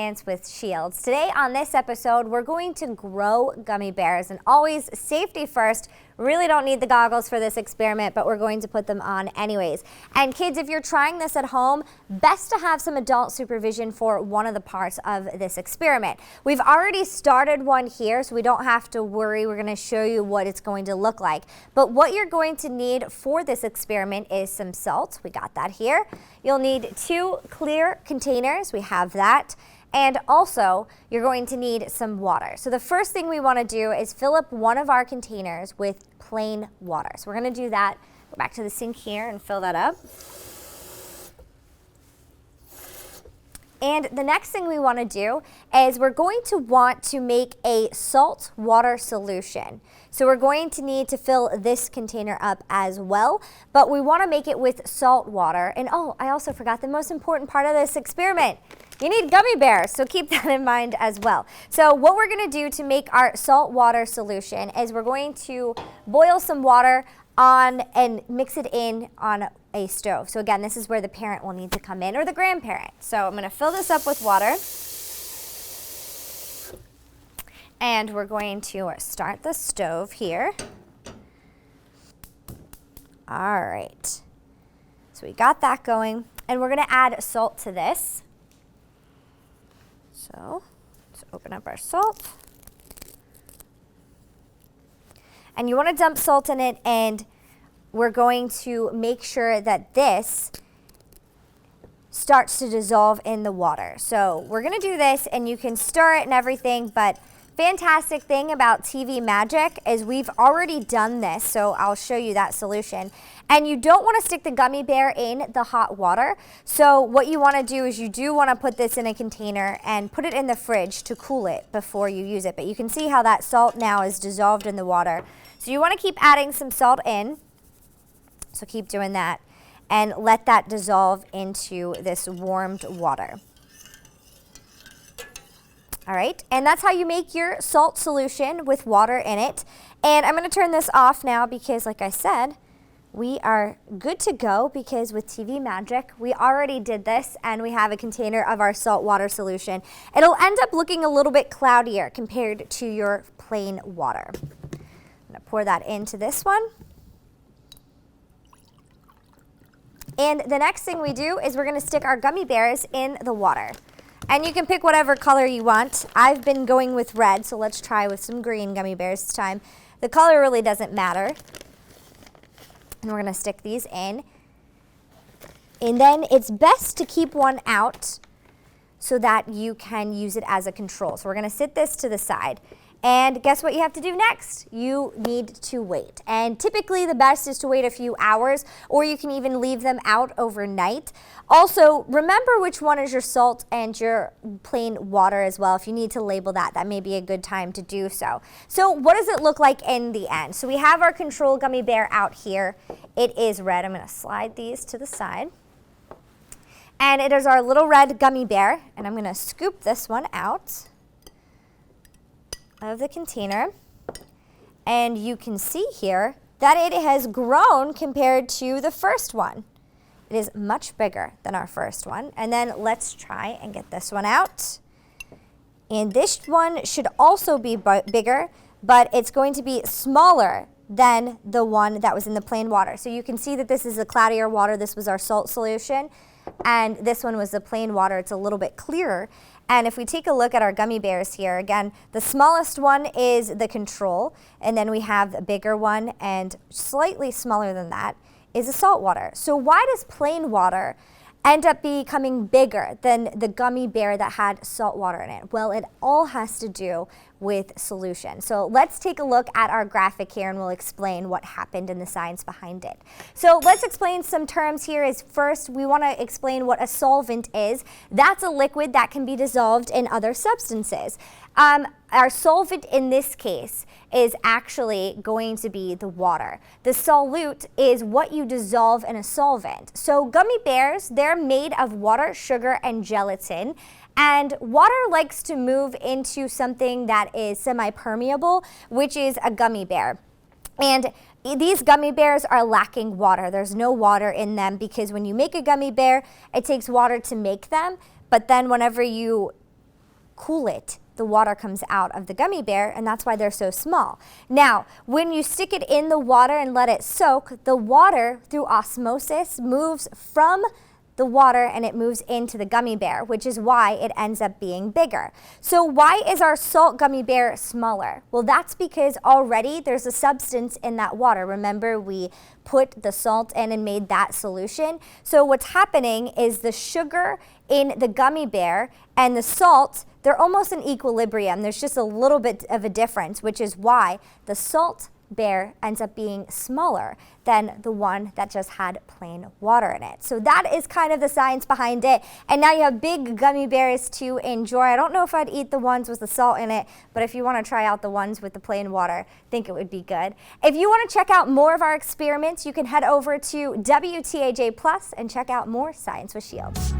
Science with Shields. Today on this episode, we're going to grow gummy bears, and always safety first. Really don't need the goggles for this experiment, but we're going to put them on anyways. And kids, if you're trying this at home, best to have some adult supervision for one of the parts of this experiment. We've already started one here, so we don't have to worry. We're going to show you what it's going to look like. But what you're going to need for this experiment is some salt. We got that here. You'll need 2 clear containers. We have that. And also, you're going to need some water. So the first thing we want to do is fill up one of our containers with plain water. So we're going to do that. Go back to the sink here and fill that up. And the next thing we want to do is we're going to want to make a salt water solution. So we're going to need to fill this container up as well, but we want to make it with salt water. And oh, I also forgot the most important part of this experiment. You need gummy bears, so keep that in mind as well. So what we're going to do to make our salt water solution is we're going to boil some water on and mix it in on a stove. So again, this is where the parent will need to come in, or the grandparent. So I'm going to fill this up with water. And we're going to start the stove here. All right. So we got that going. And we're going to add salt to this. So let's open up our salt. And you want to dump salt in it, and we're going to make sure that this starts to dissolve in the water. So we're going to do this, and you can stir it and everything, but fantastic thing about TV Magic is we've already done this, so I'll show you that solution. And you don't want to stick the gummy bear in the hot water. So what you want to do is you do want to put this in a container and put it in the fridge to cool it before you use it. But you can see how that salt now is dissolved in the water. So you want to keep adding some salt in. So keep doing that and let that dissolve into this warmed water. All right, and that's how you make your salt solution with water in it. And I'm going to turn this off now because, like I said, we are good to go, because with TV Magic, we already did this and we have a container of our salt water solution. It'll end up looking a little bit cloudier compared to your plain water. I'm going to pour that into this one. And the next thing we do is we're going to stick our gummy bears in the water. And you can pick whatever color you want. I've been going with red, so let's try with some green gummy bears this time. The color really doesn't matter. And we're going to stick these in. And then it's best to keep one out so that you can use it as a control. So we're going to sit this to the side. And guess what you have to do next? You need to wait. And typically the best is to wait a few hours, or you can even leave them out overnight. Also, remember which one is your salt and your plain water as well. If you need to label that, that may be a good time to do so. So what does it look like in the end? So we have our control gummy bear out here. It is red. I'm going to slide these to the side. And it is our little red gummy bear. And I'm going to scoop this one out of the container, and you can see here that it has grown compared to the first one. It is much bigger than our first one. And then let's try and get this one out. And this one should also be bigger, but it's going to be smaller than the one that was in the plain water. So you can see that this is the cloudier water. This was our salt solution, and this one was the plain water. It's a little bit clearer. And if we take a look at our gummy bears here, again, the smallest one is the control, and then we have a bigger one, and slightly smaller than that is the salt water. So why does plain water end up becoming bigger than the gummy bear that had salt water in it? Well, it all has to do with solution. So let's take a look at our graphic here, and we'll explain what happened in the science behind it. So let's explain some terms here. Is first, we want to explain what a solvent is. That's a liquid that can be dissolved in other substances. Our solvent in this case is actually going to be the water. The solute is what you dissolve in a solvent. So gummy bears, they're made of water, sugar, and gelatin. And water likes to move into something that is semi-permeable, which is a gummy bear. And these gummy bears are lacking water. There's no water in them because when you make a gummy bear, it takes water to make them. But then whenever you cool it, the water comes out of the gummy bear, and that's why they're so small. Now, when you stick it in the water and let it soak, the water, through osmosis, moves from the water and it moves into the gummy bear, which is why it ends up being bigger. So why is our salt gummy bear smaller? Well, that's because already there's a substance in that water. Remember, we put the salt in and made that solution. So what's happening is the sugar in the gummy bear and the salt, they're almost in equilibrium. There's just a little bit of a difference, which is why the salt bear ends up being smaller than the one that just had plain water in it. So that is kind of the science behind it. And now you have big gummy bears to enjoy. I don't know if I'd eat the ones with the salt in it, but if you want to try out the ones with the plain water, I think it would be good. If you want to check out more of our experiments, you can head over to WTAJ Plus and check out more Science with Shields.